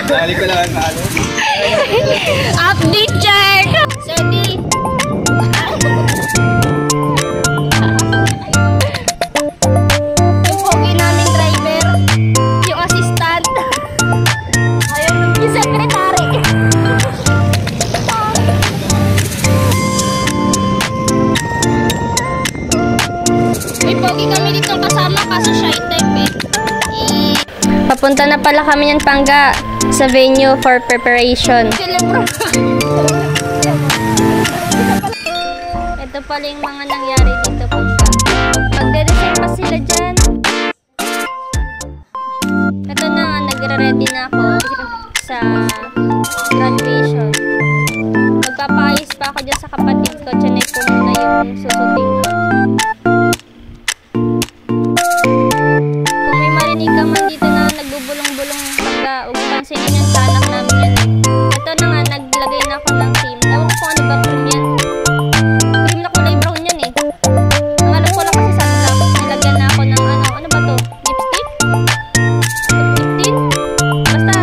Balik ko lang ang Update check! Sorry. Yung pogi naming driver, yung assistant, yung secretary. May pogi kami dito kasama kaso shy type eh. Papunta na pala kami ng Pangga sa venue for preparation. Ito pala yung mga nangyari dito, Pangga. Magde-resign pa sila dyan. Ito na nga, nagre-ready na ako sa graduation. Magpapayos pa ako dyan sa kapatid ko. Tsanay ko muna yung susutin ko. Kung may marinig ka man dito na nagbubulong-bulong, Pangga, huwag pansinin yung sanak namin yan eh. Ito na nga, naglagay na ako ng cream. Ewan ko kung ano ba cream yan. Cream na kulay brown yan eh. Ang alam ko lang kasi sunblock. Nilagyan na ako ng ano ba to? Lipstick? Lip tint? Basta,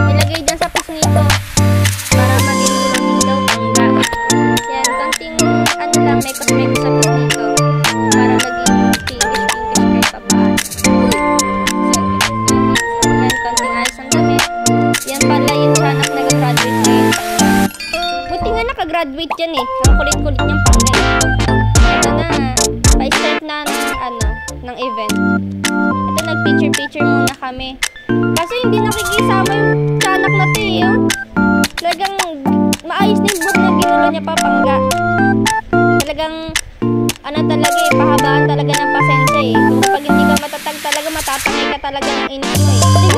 nilagay dyan sa pisngi ko. Para maging bulongin daw, Pangga. Yan, konting lang, may cosmetic sa pisngi ko. Para maging pinkish-pinkish kahit papaan. Yan, konting ayos ang damit. Yan pala yung sanak nag-graduate ngayon. Buti nga nakagraduate yan eh. Ang kulit-kulit niyang Pangga eh. Ito na, pa-start na ng event. Ito, nag-picture-picture muna kami. Kasi hindi nakikisama yung sanak na to eh. Talagang maayos na yung book na ginulo niya pa, Pangga. Talagang talaga eh, pahabaan talaga ng pasensya eh. Kung pag hindi ka matatag talaga, matatangay ka talaga ng inis mo eh.